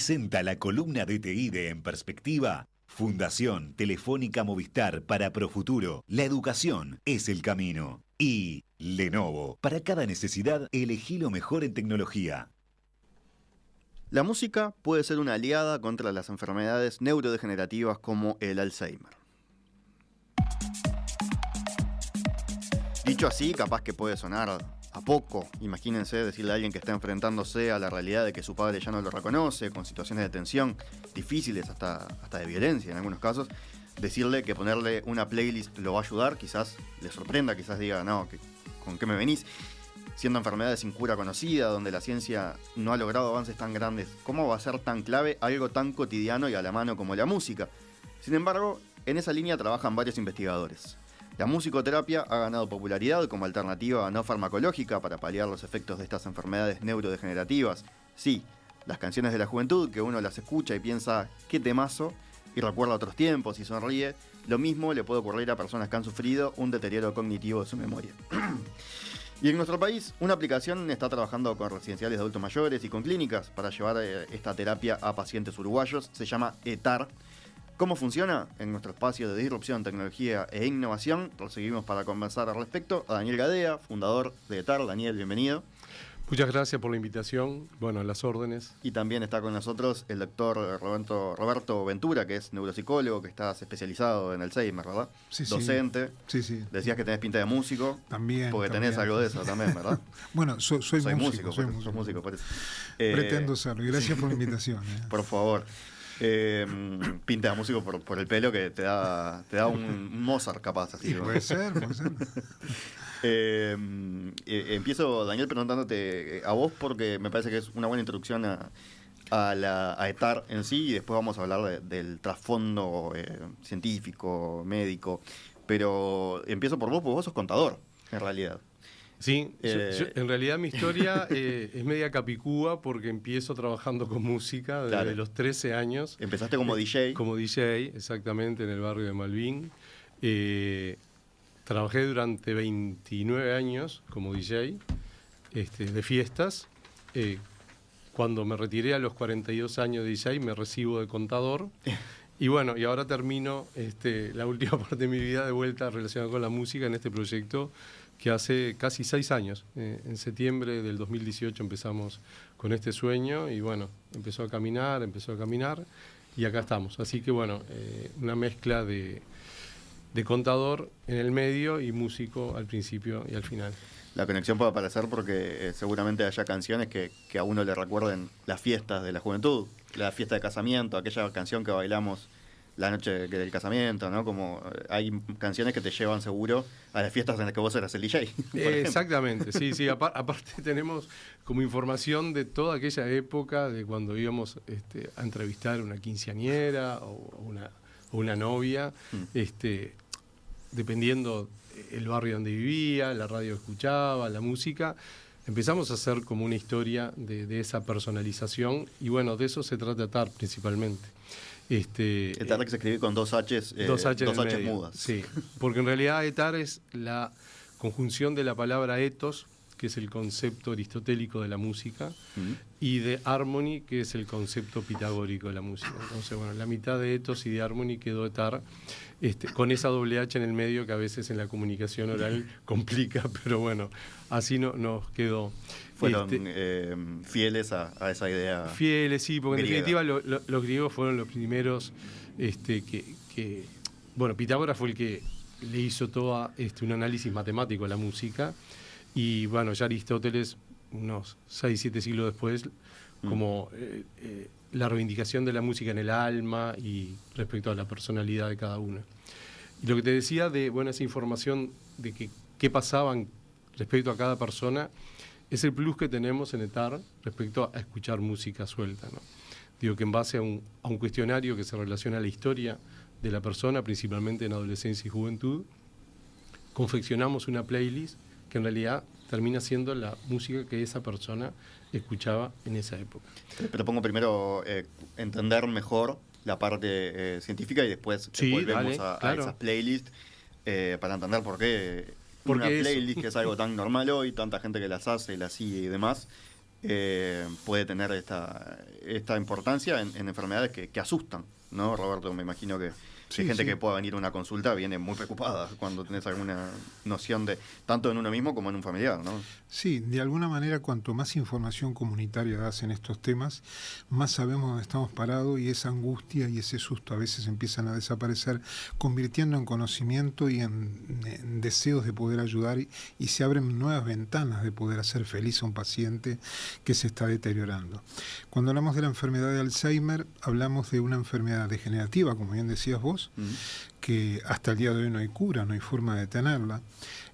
presenta la columna de TI de En Perspectiva. Fundación Telefónica Movistar para Profuturo. La educación es el camino. Y Lenovo. Para cada necesidad, elegí lo mejor en tecnología. La música puede ser una aliada contra las enfermedades neurodegenerativas como el Alzheimer. Dicho así, capaz que puede sonar a poco. Imagínense decirle a alguien que está enfrentándose a la realidad de que su padre ya no lo reconoce, con situaciones de tensión difíciles, hasta de violencia en algunos casos, decirle que ponerle una playlist lo va a ayudar, quizás le sorprenda, quizás diga, no, ¿con qué me venís? Siendo enfermedades sin cura conocida, donde la ciencia no ha logrado avances tan grandes, ¿cómo va a ser tan clave algo tan cotidiano y a la mano como la música? Sin embargo, en esa línea trabajan varios investigadores. La musicoterapia ha ganado popularidad como alternativa no farmacológica para paliar los efectos de estas enfermedades neurodegenerativas. Sí, las canciones de la juventud, que uno las escucha y piensa, qué temazo, y recuerda otros tiempos y sonríe, lo mismo le puede ocurrir a personas que han sufrido un deterioro cognitivo de su memoria. Y en nuestro país, una aplicación está trabajando con residenciales de adultos mayores y con clínicas para llevar esta terapia a pacientes uruguayos. Se llama ETAR. ¿Cómo funciona? En nuestro espacio de disrupción, tecnología e innovación, seguimos para conversar al respecto a Daniel Gadea, fundador de ETAR. Daniel, bienvenido. Muchas gracias por la invitación, bueno, las órdenes. Y también está con nosotros el doctor Roberto Ventura, que es neuropsicólogo, que estás especializado en Alzheimer, ¿verdad? Sí, docente. Sí, sí. Decías que tenés pinta de músico. También. Porque también. tenés algo de eso también, ¿verdad? Bueno, soy músico. Sos músico, parece. Pretendo serlo, y gracias por la invitación. Por favor. Pinta de músico por el pelo que te da un Mozart capaz. Así, ¿no? Puede ser. Empiezo, Daniel, preguntándote a vos porque me parece que es una buena introducción a ETAR en sí, y después vamos a hablar del trasfondo científico, médico, pero empiezo por vos, porque vos sos contador, en realidad. Sí, en realidad mi historia es media capicúa porque empiezo trabajando con música desde los 13 años. Empezaste como DJ. Como DJ, exactamente, en el barrio de Malvin. Trabajé durante 29 años como DJ de fiestas. Cuando me retiré a los 42 años de DJ me recibo de contador. Y bueno, y ahora termino la última parte de mi vida de vuelta relacionada con la música en este proyecto que hace casi 6 años. En septiembre del 2018 empezamos con este sueño y bueno, empezó a caminar y acá estamos. Así que bueno, una mezcla de contador en el medio y músico al principio y al final. La conexión puede aparecer porque seguramente haya canciones que a uno le recuerden las fiestas de la juventud, la fiesta de casamiento, aquella canción que bailamos la noche del casamiento, ¿no? Como hay canciones que te llevan seguro a las fiestas en las que vos eras el DJ. Exactamente, sí. Aparte tenemos como información de toda aquella época de cuando íbamos a entrevistar una quinceañera o una novia, dependiendo el barrio donde vivía, la radio que escuchaba, la música. Empezamos a hacer como una historia de esa personalización y bueno, de eso se trata ETAR principalmente. ETAR que se escribe con dos H's mudas. Sí, porque en realidad ETAR es la conjunción de la palabra ethos, que es el concepto aristotélico de la música, y de harmony, que es el concepto pitagórico de la música. Entonces, bueno, la mitad de ethos y de harmony quedó ETAR, con esa doble H en el medio que a veces en la comunicación oral complica, pero bueno, así nos quedó. Fueron fieles a esa idea. Fieles, sí, porque griega. En definitiva los griegos fueron los primeros bueno, Pitágoras fue el que le hizo todo un análisis matemático a la música, y bueno, ya Aristóteles, unos 6-7 siglos después, como la reivindicación de la música en el alma y respecto a la personalidad de cada uno. Y lo que te decía de esa información de qué pasaban respecto a cada persona, es el plus que tenemos en ETAR respecto a escuchar música suelta, ¿no? Digo que en base a un cuestionario que se relaciona a la historia de la persona, principalmente en adolescencia y juventud, confeccionamos una playlist que en realidad termina siendo la música que esa persona escuchaba en esa época. Te propongo primero entender mejor la parte científica y después volvemos a esas playlists para entender por qué una playlist que es algo tan normal hoy, tanta gente que las hace, las sigue y demás, puede tener esta importancia en enfermedades que asustan, ¿no, Roberto? Me imagino que hay gente que pueda venir a una consulta, viene muy preocupada cuando tenés alguna noción de tanto en uno mismo como en un familiar, ¿no? Sí, de alguna manera cuanto más información comunitaria das en estos temas, más sabemos dónde estamos parados y esa angustia y ese susto a veces empiezan a desaparecer, convirtiendo en conocimiento y en deseos de poder ayudar y se abren nuevas ventanas de poder hacer feliz a un paciente que se está deteriorando. Cuando hablamos de la enfermedad de Alzheimer, hablamos de una enfermedad degenerativa, como bien decías vos, que hasta el día de hoy no hay cura, no hay forma de detenerla.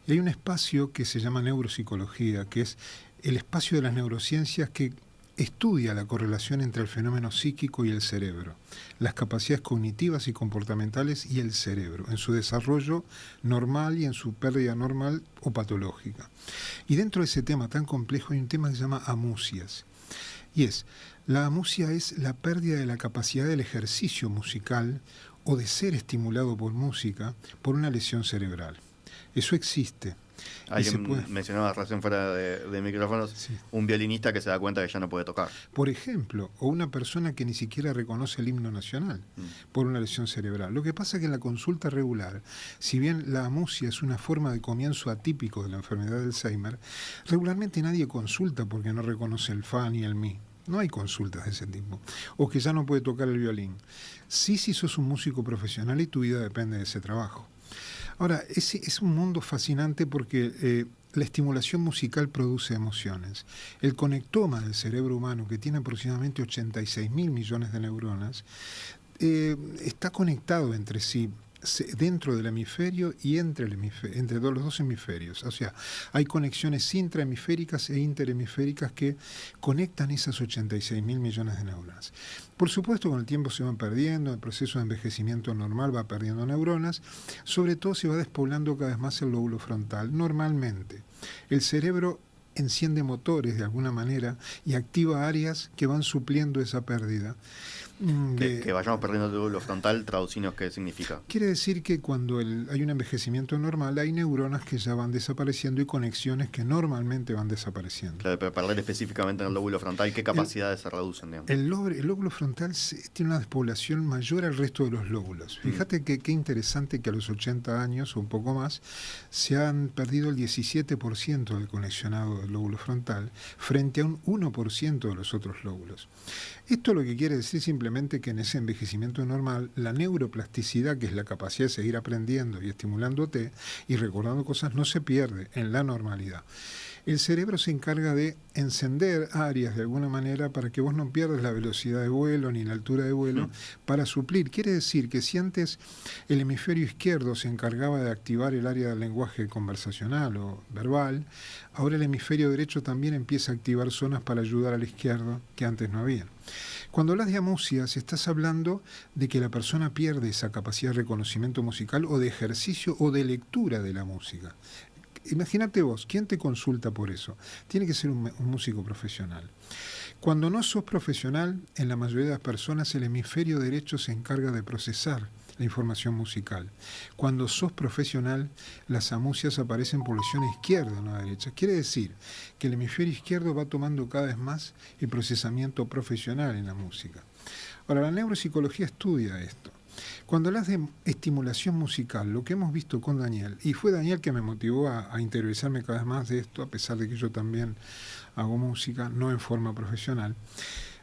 Y hay un espacio que se llama neuropsicología, que es el espacio de las neurociencias que estudia la correlación entre el fenómeno psíquico y el cerebro, las capacidades cognitivas y comportamentales y el cerebro, en su desarrollo normal y en su pérdida normal o patológica. Y dentro de ese tema tan complejo hay un tema que se llama amusias. Y la amusia es la pérdida de la capacidad del ejercicio musical o de ser estimulado por música por una lesión cerebral. Eso existe. Alguien mencionaba recién fuera de micrófonos, un violinista que se da cuenta que ya no puede tocar. Por ejemplo, o una persona que ni siquiera reconoce el himno nacional por una lesión cerebral. Lo que pasa es que en la consulta regular, si bien la amusia es una forma de comienzo atípico de la enfermedad de Alzheimer, regularmente nadie consulta porque no reconoce el fa ni el mi. No hay consultas de ese tipo. O que ya no puede tocar el violín. Sí, si sos un músico profesional y tu vida depende de ese trabajo. Ahora, es un mundo fascinante porque la estimulación musical produce emociones. El conectoma del cerebro humano, que tiene aproximadamente 86.000 millones de neuronas, está conectado entre sí, dentro del hemisferio y entre los dos hemisferios. O sea, hay conexiones intrahemisféricas e interhemisféricas que conectan esas 86.000 millones de neuronas. Por supuesto, con el tiempo se van perdiendo, el proceso de envejecimiento normal va perdiendo neuronas, sobre todo se va despoblando cada vez más el lóbulo frontal. Normalmente, el cerebro enciende motores de alguna manera y activa áreas que van supliendo esa pérdida. Que vayamos perdiendo el lóbulo frontal, traducinos qué significa. Quiere decir que cuando hay un envejecimiento normal, hay neuronas que ya van desapareciendo y conexiones que normalmente van desapareciendo. Claro, pero perder específicamente en el lóbulo frontal, ¿qué capacidades se reducen? Digamos? El lóbulo frontal tiene una despoblación mayor al resto de los lóbulos. Fíjate qué interesante que a los 80 años o un poco más se han perdido el 17% del conexionado del lóbulo frontal frente a un 1% de los otros lóbulos. Esto lo que quiere decir simplemente que en ese envejecimiento normal, la neuroplasticidad, que es la capacidad de seguir aprendiendo y estimulándote y recordando cosas, no se pierde en la normalidad. El cerebro se encarga de encender áreas de alguna manera para que vos no pierdas la velocidad de vuelo ni la altura de vuelo para suplir. Quiere decir que si antes el hemisferio izquierdo se encargaba de activar el área del lenguaje conversacional o verbal, ahora el hemisferio derecho también empieza a activar zonas para ayudar al izquierdo que antes no había. Cuando hablas de amusias, estás hablando de que la persona pierde esa capacidad de reconocimiento musical o de ejercicio o de lectura de la música. Imagínate vos, ¿quién te consulta por eso? Tiene que ser un músico profesional. Cuando no sos profesional, en la mayoría de las personas el hemisferio derecho se encarga de procesar la información musical. Cuando sos profesional, las amusias aparecen por lesión izquierda, no derecha. Quiere decir que el hemisferio izquierdo va tomando cada vez más el procesamiento profesional en la música. Ahora, la neuropsicología estudia esto. Cuando hablas de estimulación musical, lo que hemos visto con Daniel, y fue Daniel que me motivó a interiorizarme cada vez más de esto, a pesar de que yo también hago música, no en forma profesional,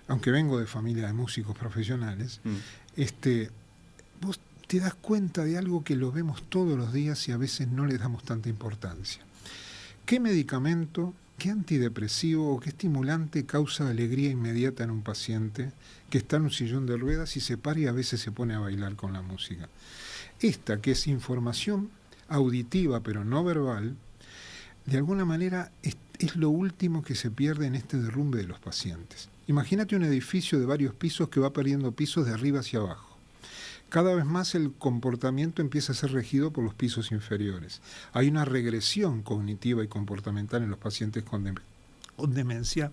aunque vengo de familia de músicos profesionales, vos te das cuenta de algo que lo vemos todos los días y a veces no le damos tanta importancia. ¿Qué medicamento, qué antidepresivo o qué estimulante causa alegría inmediata en un paciente que está en un sillón de ruedas y se para y a veces se pone a bailar con la música? Esta, que es información auditiva pero no verbal, de alguna manera es lo último que se pierde en este derrumbe de los pacientes. Imagínate un edificio de varios pisos que va perdiendo pisos de arriba hacia abajo. Cada vez más el comportamiento empieza a ser regido por los pisos inferiores. Hay una regresión cognitiva y comportamental en los pacientes con demencia,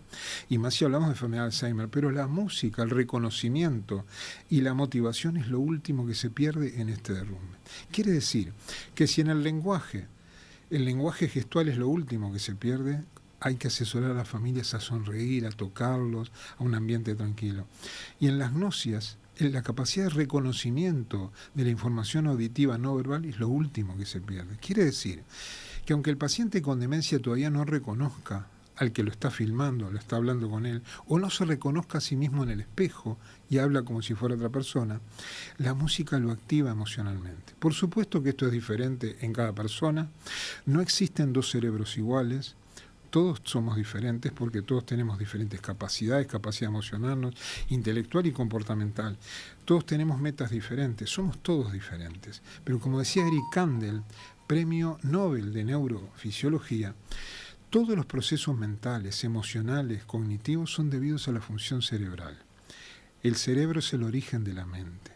y más si hablamos de enfermedad de Alzheimer, pero la música, el reconocimiento y la motivación es lo último que se pierde en este derrumbe. Quiere decir que si en el lenguaje gestual es lo último que se pierde, hay que asesorar a las familias a sonreír, a tocarlos, a un ambiente tranquilo. Y en las gnosias, la capacidad de reconocimiento de la información auditiva no verbal es lo último que se pierde. Quiere decir que aunque el paciente con demencia todavía no reconozca al que lo está filmando, lo está hablando con él, o no se reconozca a sí mismo en el espejo y habla como si fuera otra persona, la música lo activa emocionalmente. Por supuesto que esto es diferente en cada persona, no existen dos cerebros iguales, todos somos diferentes porque todos tenemos diferentes capacidades, capacidad emocional, intelectual y comportamental. Todos tenemos metas diferentes, somos todos diferentes. Pero como decía Eric Kandel, premio Nobel de Neurofisiología, todos los procesos mentales, emocionales, cognitivos son debidos a la función cerebral. El cerebro es el origen de la mente.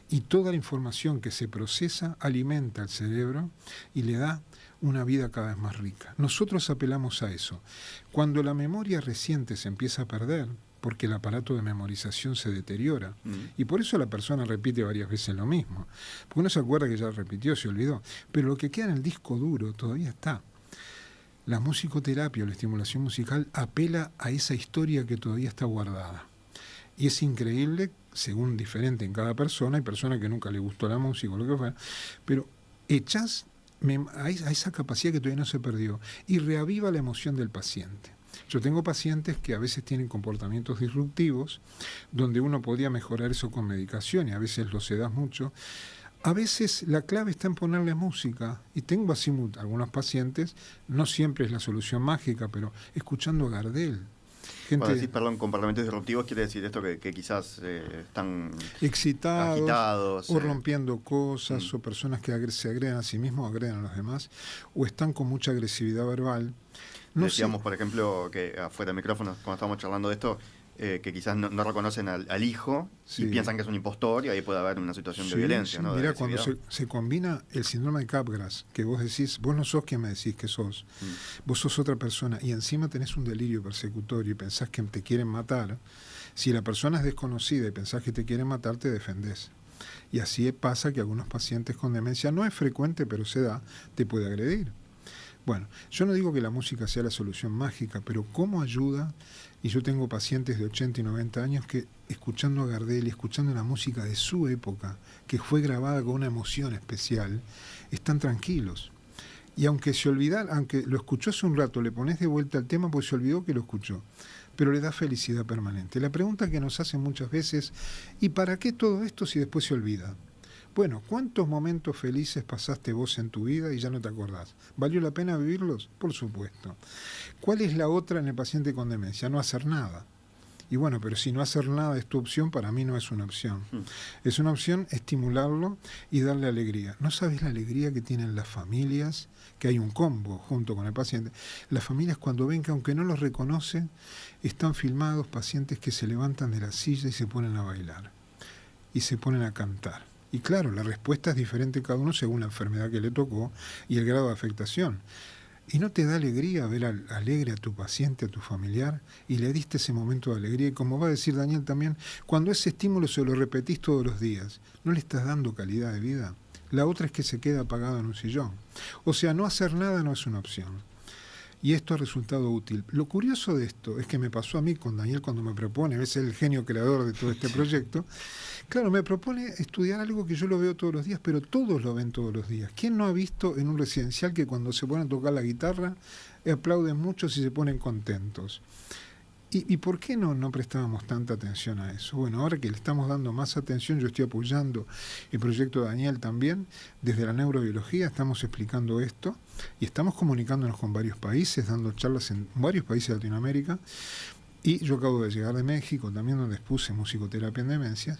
Y toda la información que se procesa alimenta al cerebro y le da una vida cada vez más rica. Nosotros apelamos a eso. Cuando la memoria reciente se empieza a perder, porque el aparato de memorización se deteriora, y por eso la persona repite varias veces lo mismo, porque uno se acuerda que ya repitió, se olvidó, pero lo que queda en el disco duro todavía está. La musicoterapia o la estimulación musical apela a esa historia que todavía está guardada. Y es increíble, según diferente en cada persona, hay personas que nunca le gustó la música o lo que fuera, pero echas a esa capacidad que todavía no se perdió y reaviva la emoción del paciente. Yo tengo pacientes que a veces tienen comportamientos disruptivos, donde uno podría mejorar eso con medicación y a veces lo sedas mucho. A veces la clave está en ponerle música, y tengo así algunos pacientes, no siempre es la solución mágica, pero escuchando a Gardel. Cuando decís, perdón, comportamientos disruptivos, quiere decir esto que quizás están excitados, agitados, o rompiendo cosas, o personas que se agreden a sí mismos o agreden a los demás, o están con mucha agresividad verbal. Decíamos, por ejemplo, que afuera del micrófono, cuando estábamos charlando de esto, que quizás no reconocen al hijo y piensan que es un impostor y ahí puede haber una situación de violencia. ¿No? Mirá, cuando se combina el síndrome de Capgras, que vos decís, vos no sos quien me decís que sos, vos sos otra persona y encima tenés un delirio persecutorio y pensás que te quieren matar, si la persona es desconocida y pensás que te quieren matar, te defendés. Y así pasa que algunos pacientes con demencia, no es frecuente, pero se da, te puede agredir. Bueno, yo no digo que la música sea la solución mágica, pero ¿cómo ayuda? Y yo tengo pacientes de 80 y 90 años que, escuchando a Gardel y escuchando la música de su época, que fue grabada con una emoción especial, están tranquilos. Y aunque lo escuchó hace un rato, le pones de vuelta al tema, pues se olvidó que lo escuchó. Pero le da felicidad permanente. La pregunta que nos hacen muchas veces, ¿y para qué todo esto si después se olvida? Bueno, ¿cuántos momentos felices pasaste vos en tu vida y ya no te acordás? ¿Valió la pena vivirlos? Por supuesto. ¿Cuál es la otra en el paciente con demencia? No hacer nada. Y bueno, pero si no hacer nada es tu opción, para mí no es una opción. Es una opción estimularlo y darle alegría. ¿No sabes la alegría que tienen las familias? Que hay un combo junto con el paciente. Las familias cuando ven que aunque no los reconocen, están filmados pacientes que se levantan de la silla y se ponen a bailar. Y se ponen a cantar. Y claro, la respuesta es diferente cada uno según la enfermedad que le tocó y el grado de afectación. ¿Y no te da alegría ver alegre a tu paciente, a tu familiar? Y le diste ese momento de alegría. Y como va a decir Daniel también, cuando ese estímulo se lo repetís todos los días, ¿no le estás dando calidad de vida? La otra es que se queda apagado en un sillón. O sea, no hacer nada no es una opción. Y esto ha resultado útil. Lo curioso de esto es que me pasó a mí con Daniel cuando me propone, es el genio creador de todo este proyecto. Claro, me propone estudiar algo que yo lo veo todos los días, pero todos lo ven todos los días. ¿Quién no ha visto en un residencial que cuando se ponen a tocar la guitarra aplauden mucho y se ponen contentos? ¿Y por qué no prestábamos tanta atención a eso? Bueno, ahora que le estamos dando más atención, yo estoy apoyando el proyecto de Daniel también, desde la neurobiología estamos explicando esto y estamos comunicándonos con varios países, dando charlas en varios países de Latinoamérica, y yo acabo de llegar de México también, donde expuse musicoterapia en demencias.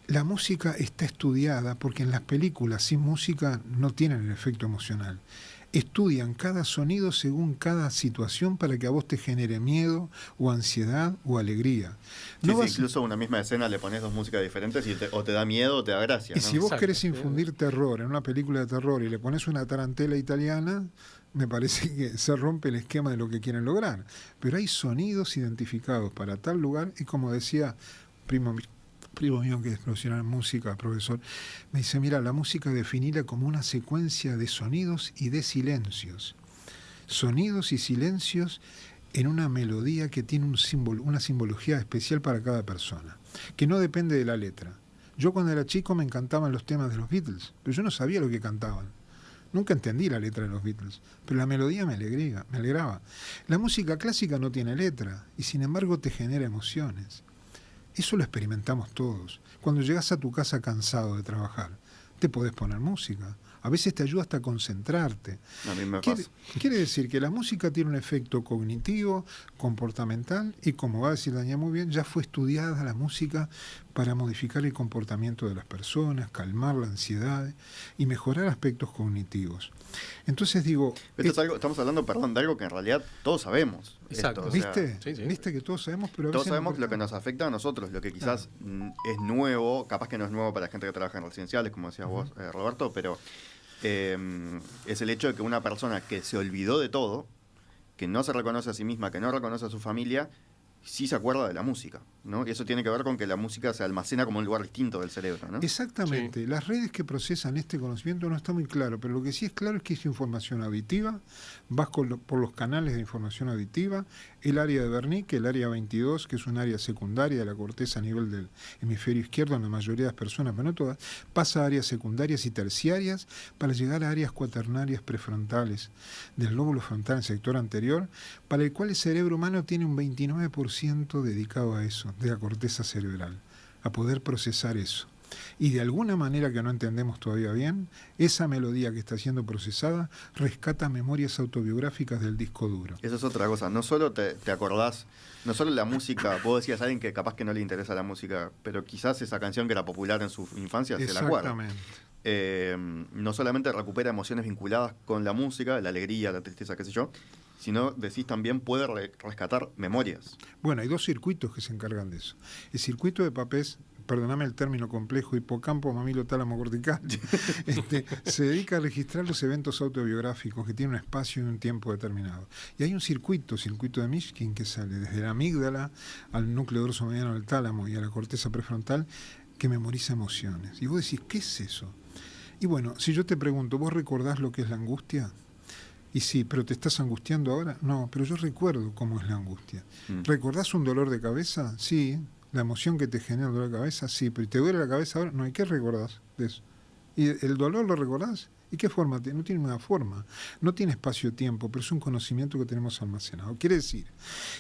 La música está estudiada porque en las películas sin música no tienen el efecto emocional. Estudian cada sonido según cada situación para que a vos te genere miedo o ansiedad o alegría. No sí, incluso a una misma escena le pones dos músicas diferentes y o te da miedo o te da gracia. Y ¿no? si vos Exacto, querés infundir terror en una película de terror y le pones una tarantela italiana, me parece que se rompe el esquema de lo que quieren lograr. Pero hay sonidos identificados para tal lugar y como decía primo mío que es profesional en música, profesor, me dice, mira, la música definila como una secuencia de sonidos y de silencios. sonidos y silencios en una melodía que tiene un símbolo, una simbología especial para cada persona, que no depende de la letra. Yo cuando era chico me encantaban los temas de los Beatles, pero yo no sabía lo que cantaban. Nunca entendí la letra de los Beatles, pero la melodía me alegraba. La música clásica no tiene letra y sin embargo te genera emociones. Eso lo experimentamos todos. Cuando llegas a tu casa cansado de trabajar, te podés poner música. A veces te ayuda hasta a concentrarte. A mí me pasa. Quiere decir que la música tiene un efecto cognitivo, comportamental, y como va a decir Daniel muy bien, ya fue estudiada la música para modificar el comportamiento de las personas, calmar la ansiedad y mejorar aspectos cognitivos. Entonces digo... estamos hablando, de algo que en realidad todos sabemos. Exacto. ¿Viste? Sí, sí. ¿Viste que todos sabemos? Pero a Todos veces sabemos no lo que nos afecta a nosotros, lo que quizás es nuevo, capaz que no es nuevo para la gente que trabaja en residenciales, como decías vos, Roberto, pero es el hecho de que una persona que se olvidó de todo, que no se reconoce a sí misma, que no reconoce a su familia, sí se acuerda de la música, ¿no? Y eso tiene que ver con que la música se almacena como un lugar distinto del cerebro, ¿no? Exactamente. Sí. Las redes que procesan este conocimiento no está muy claro, pero lo que sí es claro es que es información auditiva, vas por los canales de información auditiva, el área de Wernicke, el área 22, que es un área secundaria de la corteza a nivel del hemisferio izquierdo en la mayoría de las personas, pero no todas, pasa a áreas secundarias y terciarias para llegar a áreas cuaternarias prefrontales del lóbulo frontal, el sector anterior, para el cual el cerebro humano tiene un 29% dedicado a eso, de la corteza cerebral, a poder procesar eso. Y de alguna manera que no entendemos todavía bien, esa melodía que está siendo procesada rescata memorias autobiográficas del disco duro. Eso es otra cosa, no solo te acordás, no solo la música, vos decías a alguien que capaz que no le interesa la música, pero quizás esa canción que era popular en su infancia se la acuerda. No solamente recupera emociones vinculadas con la música, la alegría, la tristeza, qué sé yo, sino decís también puede rescatar memorias. Bueno, hay dos circuitos que se encargan de eso. El circuito de Papez, perdóname el término complejo, hipocampo, mamilo, tálamo, cortical, se dedica a registrar los eventos autobiográficos que tienen un espacio y un tiempo determinado. Y hay un circuito de Mishkin, que sale desde la amígdala al núcleo dorso mediano del tálamo y a la corteza prefrontal, que memoriza emociones. Y vos decís, ¿qué es eso? Y bueno, si yo te pregunto, ¿vos recordás lo que es la angustia? Y sí, ¿pero te estás angustiando ahora? No, pero yo recuerdo cómo es la angustia. ¿Recordás un dolor de cabeza? Sí. ¿La emoción que te genera el dolor de cabeza? Sí. ¿Pero te duele la cabeza ahora? No. ¿Y qué recordás de eso? ¿Y el dolor lo recordás? ¿Y qué forma? No tiene una forma. No tiene espacio-tiempo, pero es un conocimiento que tenemos almacenado. Quiere decir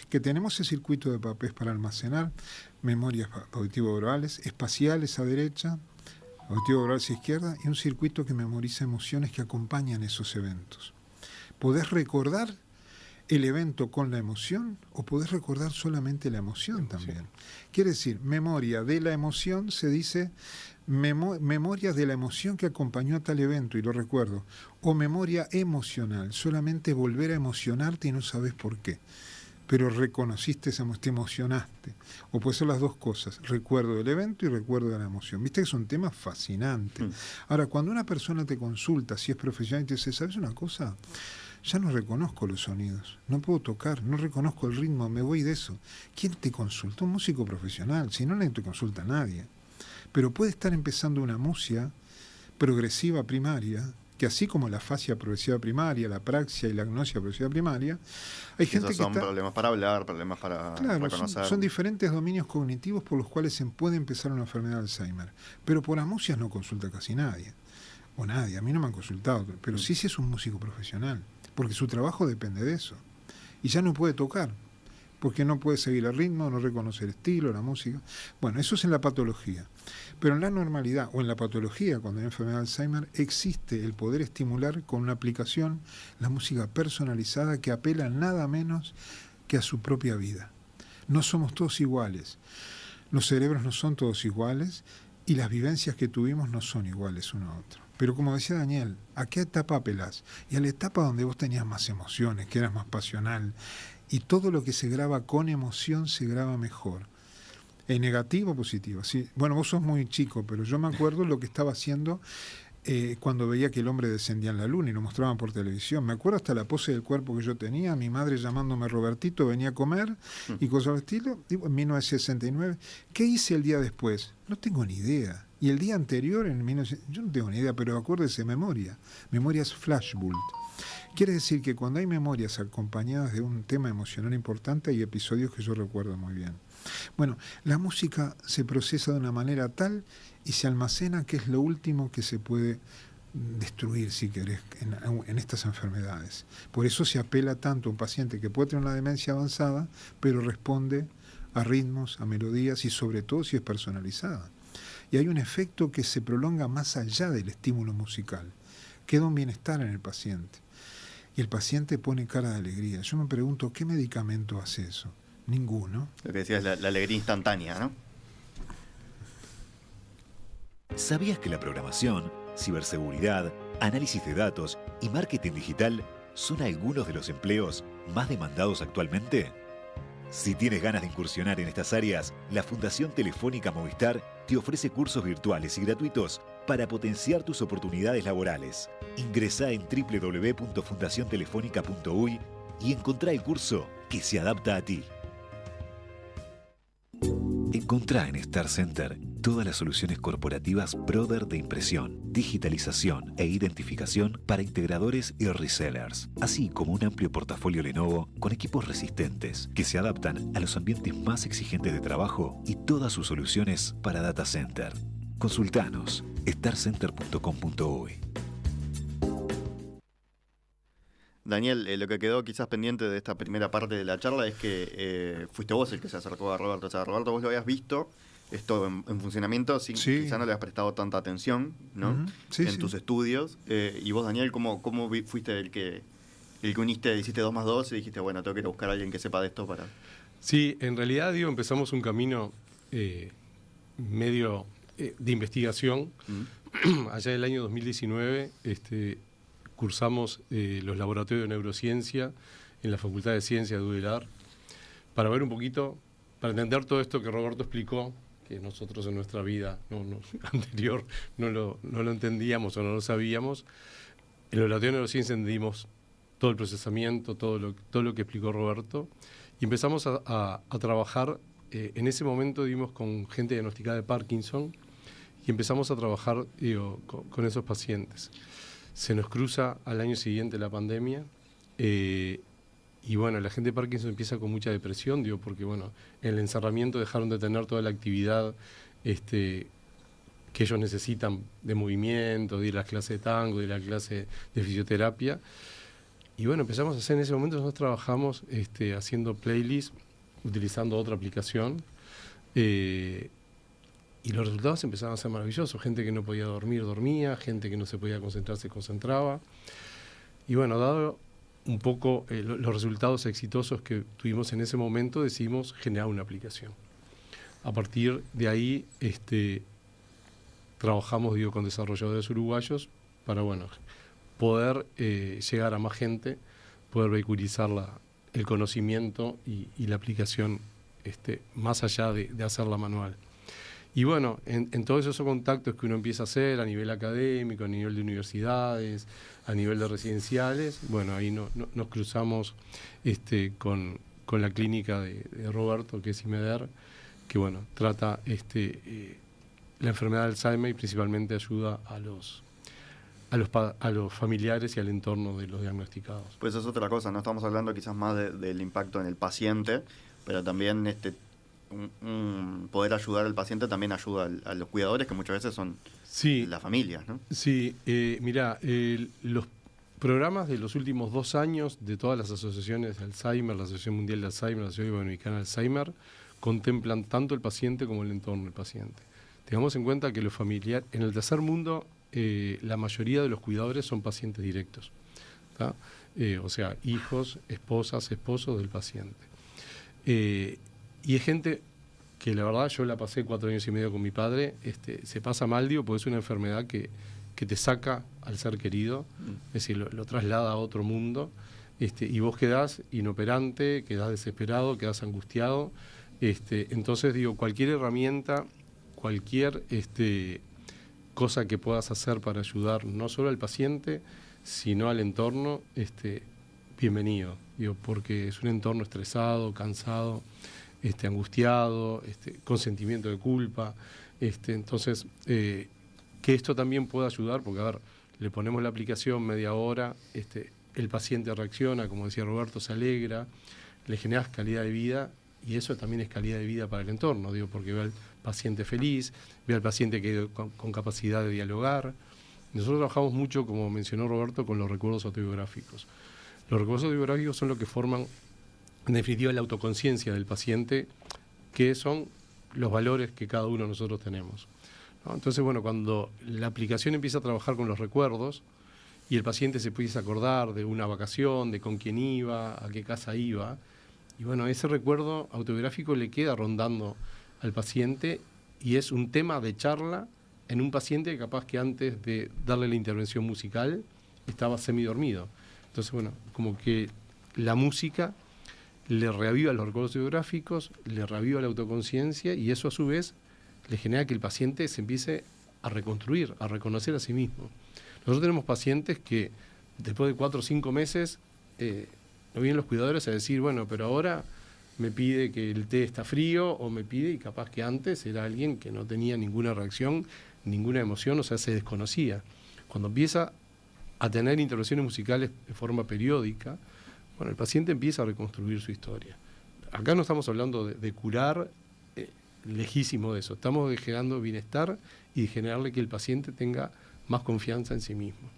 que tenemos el circuito de Papez para almacenar memorias auditivo-orales, espaciales a derecha, auditivo-orales a izquierda, y un circuito que memoriza emociones que acompañan esos eventos. ¿Podés recordar el evento con la emoción o podés recordar solamente la emoción también? Quiere decir, memoria de la emoción se dice memoria de la emoción que acompañó a tal evento y lo recuerdo. O memoria emocional, solamente volver a emocionarte y no sabes por qué. Pero reconociste esa emoción, te emocionaste. O puede ser las dos cosas, recuerdo del evento y recuerdo de la emoción. Viste que es un tema fascinante. Ahora, cuando una persona te consulta, si es profesional, y te dice, ¿sabes una cosa? Ya no reconozco los sonidos, no puedo tocar, no reconozco el ritmo, me voy de eso. ¿Quién te consulta? Un músico profesional, si no, no te consulta nadie. Pero puede estar empezando una música progresiva primaria, que así como la fascia progresiva primaria, la praxia y la agnosia progresiva primaria, hay gente esos son problemas para hablar, problemas para reconocer. Son diferentes dominios cognitivos por los cuales se puede empezar una enfermedad de Alzheimer. Pero por amusias no consulta casi nadie. O nadie, a mí no me han consultado, pero sí es un músico profesional, porque su trabajo depende de eso. Y ya no puede tocar, porque no puede seguir el ritmo, no reconoce el estilo, la música. Bueno, eso es en la patología. Pero en la normalidad o en la patología, cuando hay enfermedad de Alzheimer, existe el poder estimular con una aplicación la música personalizada que apela nada menos que a su propia vida. No somos todos iguales. Los cerebros no son todos iguales y las vivencias que tuvimos no son iguales uno a otro. Pero como decía Daniel, ¿a qué etapa apelás? Y a la etapa donde vos tenías más emociones, que eras más pasional, y todo lo que se graba con emoción se graba mejor. ¿En negativo o positivo? Sí. Bueno, vos sos muy chico, pero yo me acuerdo lo que estaba haciendo cuando veía que el hombre descendía en la luna y lo mostraban por televisión. Me acuerdo hasta la pose del cuerpo que yo tenía, mi madre llamándome Robertito, venía a comer y cosas del estilo. Digo, en 1969. ¿Qué hice el día después? No tengo ni idea. Y el día anterior, yo no tengo ni idea, pero acuérdese, memorias flashbulb. Quiere decir que cuando hay memorias acompañadas de un tema emocional importante, hay episodios que yo recuerdo muy bien. Bueno, la música se procesa de una manera tal y se almacena que es lo último que se puede destruir, si querés, en estas enfermedades. Por eso se apela tanto a un paciente que puede tener una demencia avanzada, pero responde a ritmos, a melodías y sobre todo si es personalizada. Y hay un efecto que se prolonga más allá del estímulo musical. Queda un bienestar en el paciente. Y el paciente pone cara de alegría. Yo me pregunto, ¿qué medicamento hace eso? Ninguno. Lo que decías, la alegría instantánea, ¿no? ¿Sabías que la programación, ciberseguridad, análisis de datos y marketing digital son algunos de los empleos más demandados actualmente? Si tienes ganas de incursionar en estas áreas, la Fundación Telefónica Movistar te ofrece cursos virtuales y gratuitos para potenciar tus oportunidades laborales. Ingresá en www.fundaciontelefónica.uy y encontrá el curso que se adapta a ti. Encontrá en Star Center todas las soluciones corporativas Brother de impresión, digitalización e identificación para integradores y resellers, así como un amplio portafolio Lenovo con equipos resistentes que se adaptan a los ambientes más exigentes de trabajo y todas sus soluciones para data center. Consultanos starcenter.com.uy. Daniel, lo que quedó quizás pendiente de esta primera parte de la charla es que fuiste vos el que se acercó a Roberto. O sea, Roberto, vos lo habías visto esto en funcionamiento, sin, Sí. quizás no le has prestado tanta atención, ¿no? Sí, en tus estudios. Y vos, Daniel, ¿cómo fuiste el que uniste, hiciste 2 más 2 y dijiste, bueno, tengo que ir a buscar a alguien que sepa de esto para... Sí, en realidad, digo, empezamos un camino medio de investigación. Allá del año 2019, cursamos los laboratorios de neurociencia en la Facultad de Ciencias de UDELAR para ver un poquito, para entender todo esto que Roberto explicó, que nosotros en nuestra vida anterior no lo entendíamos o no lo sabíamos. En el laboratorio de neurociencia entendimos todo el procesamiento, todo lo que explicó Roberto, y empezamos a trabajar. En ese momento dimos con gente diagnosticada de Parkinson y empezamos a trabajar con esos pacientes. Se nos cruza al año siguiente la pandemia y bueno, la gente de Parkinson empieza con mucha depresión, porque bueno, en el encerramiento dejaron de tener toda la actividad que ellos necesitan de movimiento, de ir a las clases de tango, de ir a la clase de fisioterapia. Y bueno, empezamos a hacer en ese momento, nosotros trabajamos haciendo playlists, utilizando otra aplicación, y los resultados empezaban a ser maravillosos. Gente que no podía dormir, dormía, gente que no se podía concentrar, se concentraba. Y bueno, dado un poco los resultados exitosos que tuvimos en ese momento, decidimos generar una aplicación. A partir de ahí, trabajamos con desarrolladores uruguayos para poder llegar a más gente, poder vehiculizar el conocimiento y la aplicación más allá de hacerla manual. Y bueno, en todos esos contactos que uno empieza a hacer a nivel académico, a nivel de universidades, a nivel de residenciales, bueno, ahí nos cruzamos con la clínica de Roberto, que es IMEDER, que bueno, trata la enfermedad de Alzheimer y principalmente ayuda a los familiares y al entorno de los diagnosticados. Pues es otra cosa, no estamos hablando quizás más del impacto en el paciente, pero también poder ayudar al paciente también ayuda a los cuidadores, que muchas veces son las familias, ¿no? Sí, mirá, los programas de los últimos 2 años de todas las asociaciones de Alzheimer, la Asociación Mundial de Alzheimer, la Asociación Iberoamericana de Alzheimer, contemplan tanto el paciente como el entorno del paciente. Tengamos en cuenta que los familiares, en el tercer mundo, la mayoría de los cuidadores son pacientes directos, ¿tá? O sea, hijos, esposas, esposos del paciente. Y es gente que la verdad yo la pasé 4 años y medio con mi padre, se pasa mal, porque es una enfermedad que te saca al ser querido, es decir, lo traslada a otro mundo, y vos quedás inoperante, quedás desesperado, quedás angustiado. Entonces cualquier herramienta, cualquier cosa que puedas hacer para ayudar no solo al paciente, sino al entorno, bienvenido, porque es un entorno estresado, cansado, angustiado, con sentimiento de culpa. Entonces, que esto también pueda ayudar, porque a ver, le ponemos la aplicación media hora, el paciente reacciona, como decía Roberto, se alegra, le generas calidad de vida, y eso también es calidad de vida para el entorno, digo, porque ve al paciente feliz, ve al paciente que con capacidad de dialogar. Nosotros trabajamos mucho, como mencionó Roberto, con los recuerdos autobiográficos. Los recuerdos autobiográficos son lo que forman, en definitiva, la autoconciencia del paciente, que son los valores que cada uno de nosotros tenemos, ¿no? Entonces, bueno, cuando la aplicación empieza a trabajar con los recuerdos y el paciente se empieza a acordar de una vacación, de con quién iba, a qué casa iba, y bueno, ese recuerdo autobiográfico le queda rondando al paciente y es un tema de charla en un paciente que capaz que antes de darle la intervención musical estaba semidormido. Entonces, bueno, como que la música le reaviva los recuerdos autobiográficos, le reaviva la autoconciencia y eso a su vez le genera que el paciente se empiece a reconstruir, a reconocer a sí mismo. Nosotros tenemos pacientes que después de 4 o 5 meses no vienen los cuidadores a decir, bueno, pero ahora me pide que el té está frío o me pide, y capaz que antes era alguien que no tenía ninguna reacción, ninguna emoción, o sea, se desconocía. Cuando empieza a tener intervenciones musicales de forma periódica, bueno, el paciente empieza a reconstruir su historia. Acá no estamos hablando de curar, lejísimo de eso. Estamos generando bienestar y de generarle que el paciente tenga más confianza en sí mismo.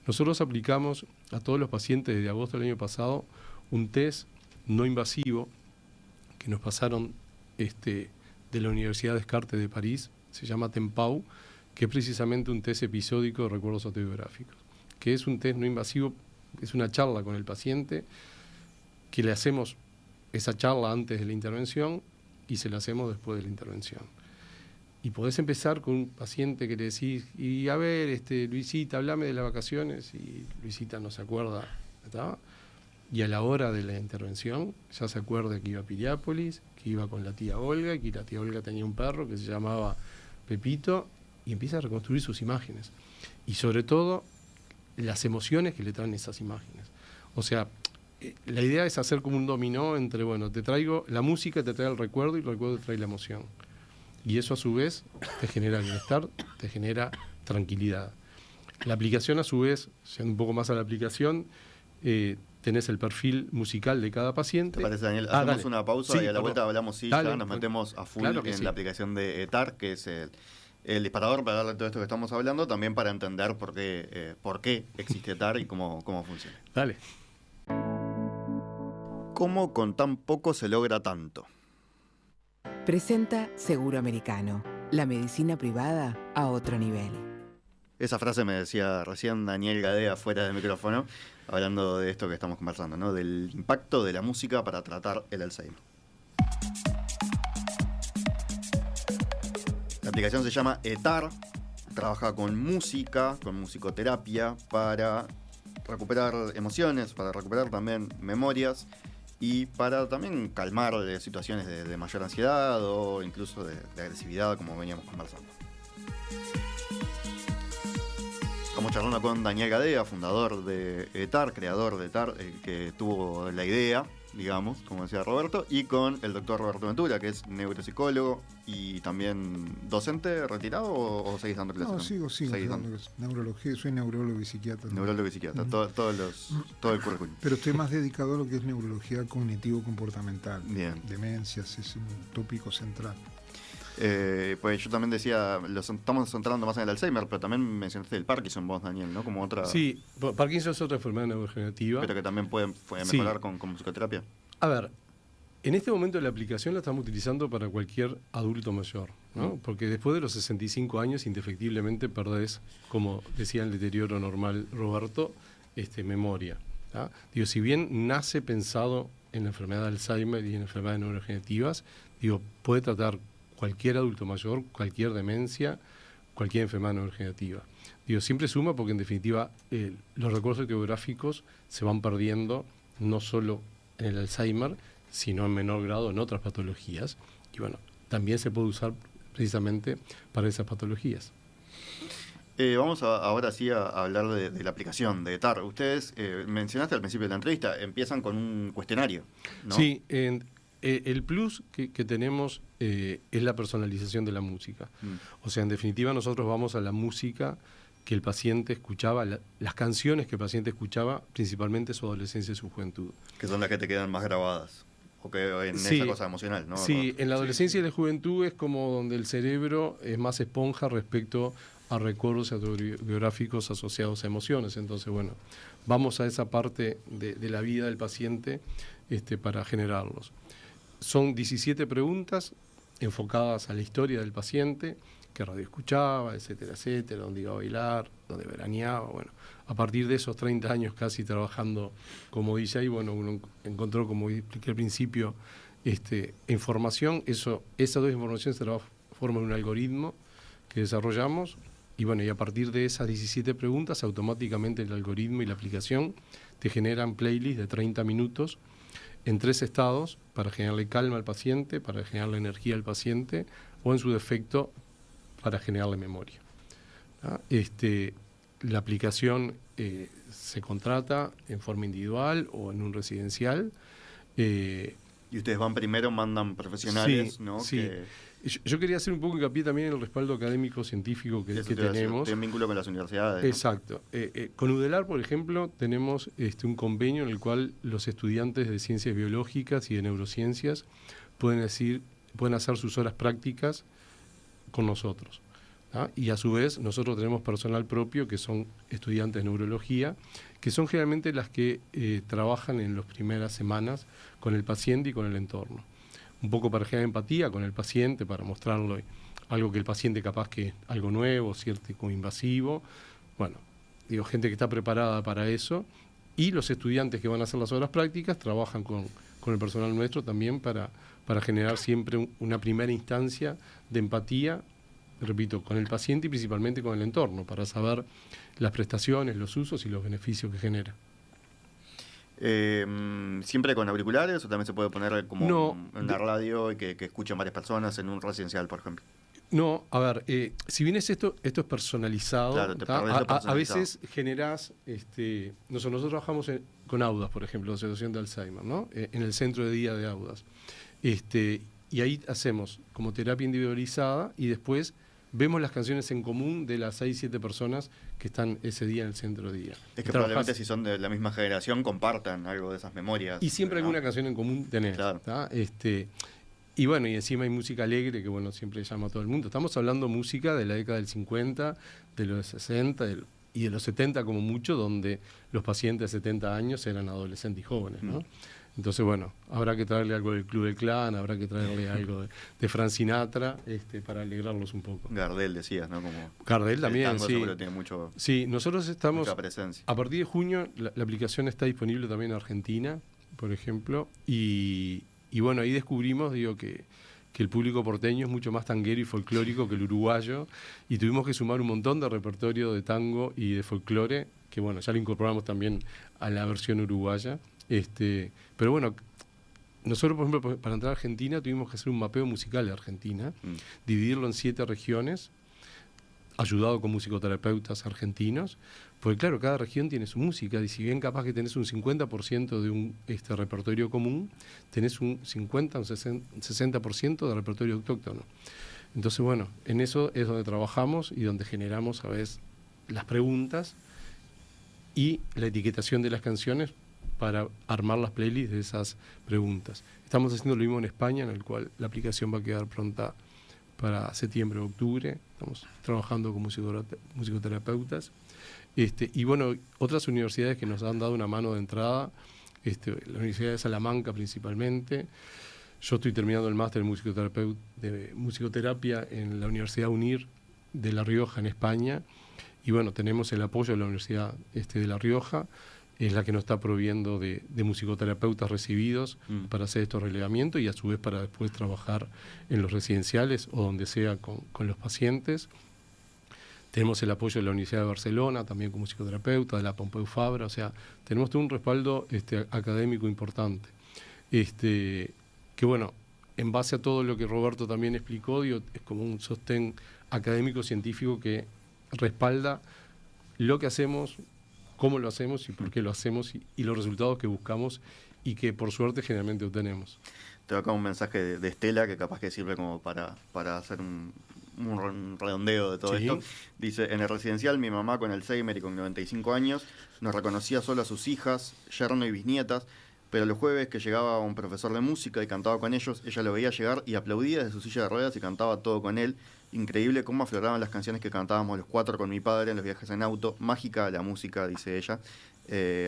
Nosotros aplicamos a todos los pacientes desde agosto del año pasado un test no invasivo que nos pasaron de la Universidad Descartes de París, se llama TEMPAU, que es precisamente un test episódico de recuerdos autobiográficos, que es un test no invasivo, es una charla con el paciente, que le hacemos esa charla antes de la intervención y se la hacemos después de la intervención. Y podés empezar con un paciente que le decís, y a ver, Luisita, hablame de las vacaciones, y Luisita no se acuerda, ¿está? Y a la hora de la intervención ya se acuerda que iba a Piriápolis, que iba con la tía Olga, que la tía Olga tenía un perro que se llamaba Pepito, y empieza a reconstruir sus imágenes. Y sobre todo, las emociones que le traen esas imágenes. O sea, la idea es hacer como un dominó entre, bueno, te traigo la música, te trae el recuerdo, y el recuerdo te trae la emoción. Y eso a su vez te genera bienestar, te genera tranquilidad. La aplicación a su vez, yendo un poco más a la aplicación, tenés el perfil musical de cada paciente. ¿Te parece, Daniel? Hacemos dale. una pausa, Sí, y a la vuelta hablamos, dale, ya nos metemos a full, claro en sí. la aplicación de ETAR, que es el disparador para darle todo esto que estamos hablando, también para entender por qué existe ETAR y cómo funciona. Dale. ¿Cómo con tan poco se logra tanto? Presenta Seguro Americano, la medicina privada a otro nivel. Esa frase me decía recién Daniel Gadea fuera del micrófono, hablando de esto que estamos conversando, ¿no? Del impacto de la música para tratar el Alzheimer. La aplicación se llama ETAR, trabaja con música, con musicoterapia, para recuperar emociones, para recuperar también memorias y para también calmar situaciones de mayor ansiedad o incluso de agresividad, como veníamos conversando. Estamos charlando con Daniel Gadea, fundador de ETAR, creador de ETAR, que tuvo la idea, digamos, como decía Roberto, y con el doctor Roberto Ventura, que es neuropsicólogo y también docente retirado, o seguís dando clases? No, sigo dando neurología, soy neurólogo y psiquiatra. Neurólogo y psiquiatra, todo el currículum. Pero estoy más dedicado a lo que es neurología cognitivo-comportamental. Bien. Demencias es un tópico central. Pues yo también decía, estamos centrando más en el Alzheimer, pero también mencionaste el Parkinson vos, Daniel, ¿no? Como otra... Sí, Parkinson es otra enfermedad neurodegenerativa. Pero que también puede mejorar con musicoterapia. A ver, en este momento la aplicación la estamos utilizando para cualquier adulto mayor, ¿no? Porque después de los 65 años indefectiblemente perdés, como decía el deterioro normal Roberto, memoria, ¿tá? Digo, si bien nace pensado en la enfermedad de Alzheimer y en enfermedades neurodegenerativas, digo, puede tratar cualquier adulto mayor, cualquier demencia, cualquier enfermedad neurodegenerativa. Digo, siempre suma porque en definitiva los recursos geográficos se van perdiendo no solo en el Alzheimer, sino en menor grado en otras patologías. Y bueno, también se puede usar precisamente para esas patologías. Vamos ahora sí a hablar de la aplicación de ETAR. Ustedes, mencionaste al principio de la entrevista, empiezan con un cuestionario, ¿no? Sí, el plus que tenemos es la personalización de la música. O sea, en definitiva nosotros vamos a la música que el paciente escuchaba, las canciones que el paciente escuchaba, principalmente su adolescencia y su juventud. Que son las que te quedan más grabadas. O que en Sí, esa cosa emocional, ¿no? Sí, en la adolescencia y la juventud es como donde el cerebro es más esponja respecto a recuerdos autobiográficos asociados a emociones. Entonces, bueno, vamos a esa parte de la vida del paciente para generarlos. Son 17 preguntas enfocadas a la historia del paciente, qué radio escuchaba, etcétera, etcétera, dónde iba a bailar, dónde veraneaba. Bueno, a partir de esos 30 años casi trabajando como DJ, bueno, uno encontró, como expliqué al principio, información. Esas dos informaciones se forman un algoritmo que desarrollamos, y bueno, y a partir de esas 17 preguntas, automáticamente el algoritmo y la aplicación te generan playlists de 30 minutos en 3 estados, para generarle calma al paciente, para generarle energía al paciente, o en su defecto, para generarle memoria. ¿Ah? La aplicación se contrata en forma individual o en un residencial. Y ustedes van primero, mandan profesionales, sí, ¿no? Sí. Que Yo quería hacer un poco hincapié también en el respaldo académico científico que tenemos. Tienen vínculo con las universidades, ¿no? Exacto. Con UDELAR, por ejemplo, tenemos un convenio en el cual los estudiantes de ciencias biológicas y de neurociencias pueden hacer sus horas prácticas con nosotros. ¿Ah? Y a su vez nosotros tenemos personal propio que son estudiantes de neurología, que son generalmente las que trabajan en las primeras semanas con el paciente y con el entorno. Un poco para generar empatía con el paciente, para mostrarle algo que el paciente capaz que es algo nuevo, cierto, como invasivo. Bueno, digo, gente que está preparada para eso. Y los estudiantes que van a hacer las horas prácticas trabajan con el personal nuestro también para generar siempre una primera instancia de empatía, repito, con el paciente y principalmente con el entorno, para saber las prestaciones, los usos y los beneficios que genera. ¿Siempre con auriculares o también se puede poner como en la No, radio y que escuchen varias personas en un residencial, por ejemplo? No, a ver, si bien esto es personalizado, Claro, te perdés lo personalizado. a veces generás, nosotros trabajamos con Audas, por ejemplo, Asociación de Alzheimer, ¿no? En el centro de día de Audas. Y ahí hacemos como terapia individualizada y después vemos las canciones en común de las 6-7 personas que están ese día en el centro de día. Es que probablemente si son de la misma generación compartan algo de esas memorias. Y siempre ¿no? alguna canción en común tenés. Claro. Y bueno, y encima hay música alegre que bueno, siempre llama a todo el mundo. Estamos hablando música de la década del 50, de los 60 y de los 70 como mucho, donde los pacientes de 70 años eran adolescentes y jóvenes, ¿no? Entonces, bueno, habrá que traerle algo del Club del Clan, habrá que traerle algo de Frank Sinatra, para alegrarlos un poco. Gardel decías, ¿no? Como Gardel también, el tango sí. seguro tiene mucho, Sí, nosotros estamos, mucha presencia. a partir de junio, la aplicación está disponible también en Argentina, por ejemplo, y bueno, ahí descubrimos, que el público porteño es mucho más tanguero y folclórico que el uruguayo, y tuvimos que sumar un montón de repertorio de tango y de folclore, que bueno, ya lo incorporamos también a la versión uruguaya. Pero bueno, nosotros, por ejemplo, para entrar a Argentina tuvimos que hacer un mapeo musical de Argentina, dividirlo en 7 regiones, ayudado con musicoterapeutas argentinos, porque claro, cada región tiene su música, y si bien capaz que tenés un 50% de un repertorio común, tenés un 50 o un 60% de repertorio autóctono. Entonces, bueno, en eso es donde trabajamos y donde generamos a veces las preguntas y la etiquetación de las canciones para armar las playlists de esas preguntas. Estamos haciendo lo mismo en España, en el cual la aplicación va a quedar pronta para septiembre o octubre. Estamos trabajando con musicoterapeutas. Y bueno, otras universidades que nos han dado una mano de entrada, la Universidad de Salamanca principalmente. Yo estoy terminando el máster de musicoterapia en la Universidad UNIR de La Rioja, en España. Y bueno, tenemos el apoyo de la Universidad de La Rioja, es la que nos está proviendo de musicoterapeutas recibidos para hacer estos relevamientos y a su vez para después trabajar en los residenciales o donde sea con los pacientes. Tenemos el apoyo de la Universidad de Barcelona, también con musicoterapeuta, de la Pompeu Fabra, o sea, tenemos todo un respaldo académico importante. Que bueno, en base a todo lo que Roberto también explicó, es como un sostén académico científico que respalda lo que hacemos, cómo lo hacemos y por qué lo hacemos y los resultados que buscamos y que por suerte generalmente obtenemos. Te doy acá un mensaje de Estela que capaz que sirve como para hacer un un redondeo de todo Sí. esto. Dice, en el residencial mi mamá con Alzheimer y con 95 años nos reconocía solo a sus hijas, yerno y bisnietas, pero los jueves que llegaba un profesor de música y cantaba con ellos, ella lo veía llegar y aplaudía desde su silla de ruedas y cantaba todo con él. Increíble cómo afloraban las canciones que cantábamos los 4 con mi padre en los viajes en auto. Mágica la música, dice ella.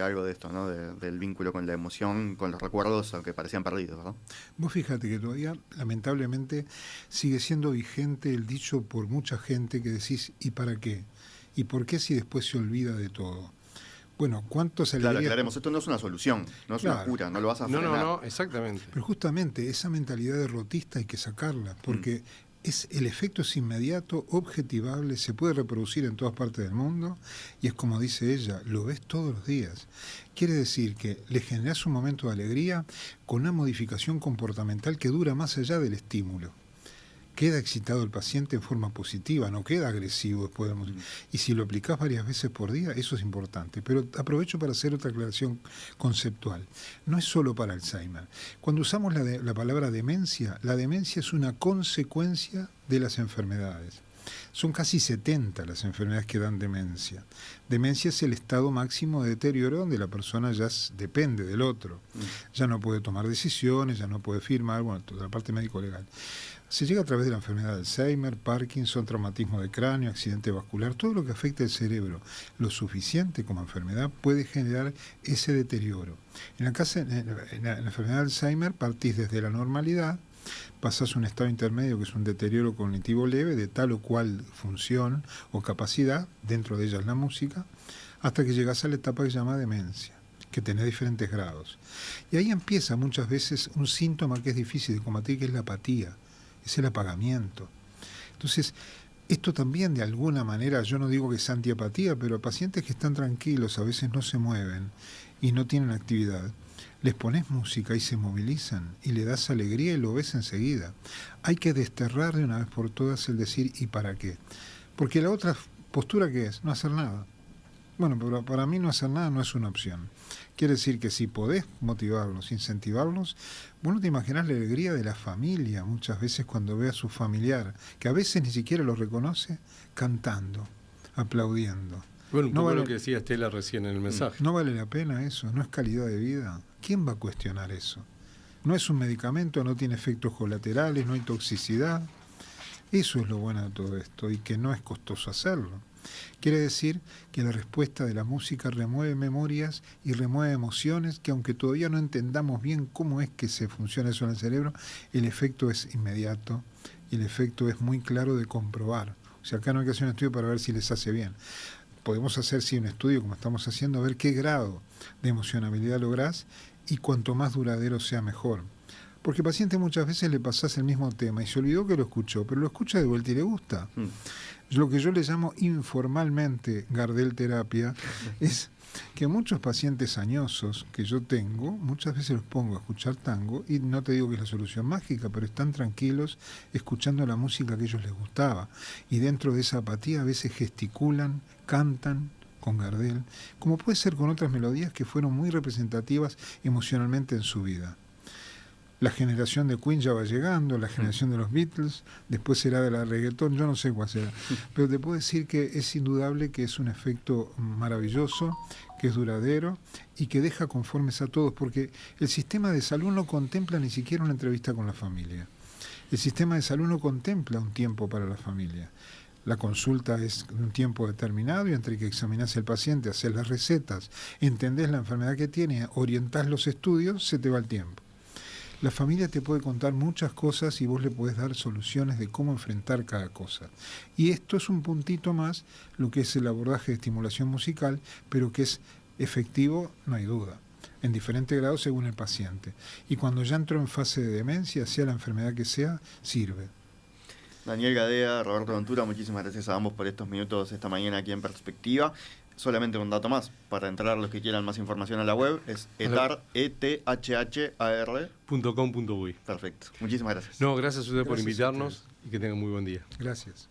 Algo de esto, ¿no? Del vínculo con la emoción, con los recuerdos que parecían perdidos, ¿verdad? Vos fíjate que todavía, lamentablemente, sigue siendo vigente el dicho por mucha gente que decís, ¿y para qué? ¿Y por qué si después se olvida de todo? Bueno, ¿cuántos Claro, alegrías? aclaremos, esto no es una solución, no es una Claro. cura, no lo vas a No, frenar. no, exactamente. Pero justamente esa mentalidad derrotista hay que sacarla, porque el efecto es inmediato, objetivable, se puede reproducir en todas partes del mundo y es como dice ella, lo ves todos los días. Quiere decir que le generás un momento de alegría con una modificación comportamental que dura más allá del estímulo. Queda excitado el paciente en forma positiva, no queda agresivo después de música. Y si lo aplicás varias veces por día, eso es importante. Pero aprovecho para hacer otra aclaración conceptual. No es solo para Alzheimer. Cuando usamos la palabra demencia, la demencia es una consecuencia de las enfermedades. Son casi 70 las enfermedades que dan demencia. Demencia es el estado máximo de deterioro donde la persona ya depende del otro. Ya no puede tomar decisiones, ya no puede firmar, bueno, toda la parte médico-legal. Se llega a través de la enfermedad de Alzheimer, Parkinson, traumatismo de cráneo, accidente vascular, todo lo que afecta el cerebro, lo suficiente como enfermedad puede generar ese deterioro. En la enfermedad de Alzheimer partís desde la normalidad, pasás a un estado intermedio que es un deterioro cognitivo leve de tal o cual función o capacidad, dentro de ellas la música, hasta que llegás a la etapa que se llama demencia, que tenés diferentes grados. Y ahí empieza muchas veces un síntoma que es difícil de combatir, que es la apatía. Es el apagamiento. Entonces, esto también de alguna manera, yo no digo que es antiapatía, pero a pacientes que están tranquilos, a veces no se mueven y no tienen actividad, les pones música y se movilizan y le das alegría y lo ves enseguida. Hay que desterrar de una vez por todas el decir ¿y para qué? Porque la otra postura que es no hacer nada. Bueno, pero para mí no hacer nada no es una opción. Quiere decir que si podés motivarlos, incentivarlos, vos no te imaginás la alegría de la familia muchas veces cuando ve a su familiar, que a veces ni siquiera lo reconoce, cantando, aplaudiendo. Bueno, un No poco vale- lo que decía Estela recién en el mensaje. ¿No vale la pena eso? ¿No es calidad de vida? ¿Quién va a cuestionar eso? No es un medicamento, no tiene efectos colaterales, no hay toxicidad. Eso es lo bueno de todo esto y que no es costoso hacerlo. Quiere decir que la respuesta de la música remueve memorias y remueve emociones que aunque todavía no entendamos bien cómo es que se funciona eso en el cerebro, el efecto es inmediato y el efecto es muy claro de comprobar. O sea, acá no hay que hacer un estudio para ver si les hace bien. Podemos hacer sí un estudio como estamos haciendo, a ver qué grado de emocionabilidad lográs y cuanto más duradero sea mejor. Porque al paciente muchas veces le pasás el mismo tema y se olvidó que lo escuchó, pero lo escucha de vuelta y le gusta. Lo que yo le llamo informalmente Gardel terapia es que muchos pacientes añosos que yo tengo, muchas veces los pongo a escuchar tango y no te digo que es la solución mágica, pero están tranquilos escuchando la música que a ellos les gustaba y dentro de esa apatía a veces gesticulan, cantan con Gardel, como puede ser con otras melodías que fueron muy representativas emocionalmente en su vida. La generación de Queen ya va llegando, la generación de los Beatles, después será de la reggaetón, yo no sé cuál será. Pero te puedo decir que es indudable que es un efecto maravilloso, que es duradero y que deja conformes a todos, porque el sistema de salud no contempla ni siquiera una entrevista con la familia. El sistema de salud no contempla un tiempo para la familia. La consulta es un tiempo determinado y entre que examinás al paciente, haces las recetas, entendés la enfermedad que tiene, orientás los estudios, se te va el tiempo. La familia te puede contar muchas cosas y vos le podés dar soluciones de cómo enfrentar cada cosa. Y esto es un puntito más lo que es el abordaje de estimulación musical, pero que es efectivo, no hay duda, en diferentes grados según el paciente. Y cuando ya entró en fase de demencia, sea la enfermedad que sea, sirve. Daniel Gadea, Roberto Ventura, muchísimas gracias a ambos por estos minutos esta mañana aquí en Perspectiva. Solamente un dato más, para entrar los que quieran más información a la web, es ethhhar.com.uy. .com.uy. Perfecto, muchísimas gracias. No, gracias a ustedes por Gracias a invitarnos ustedes. y que tengan muy buen día. Gracias.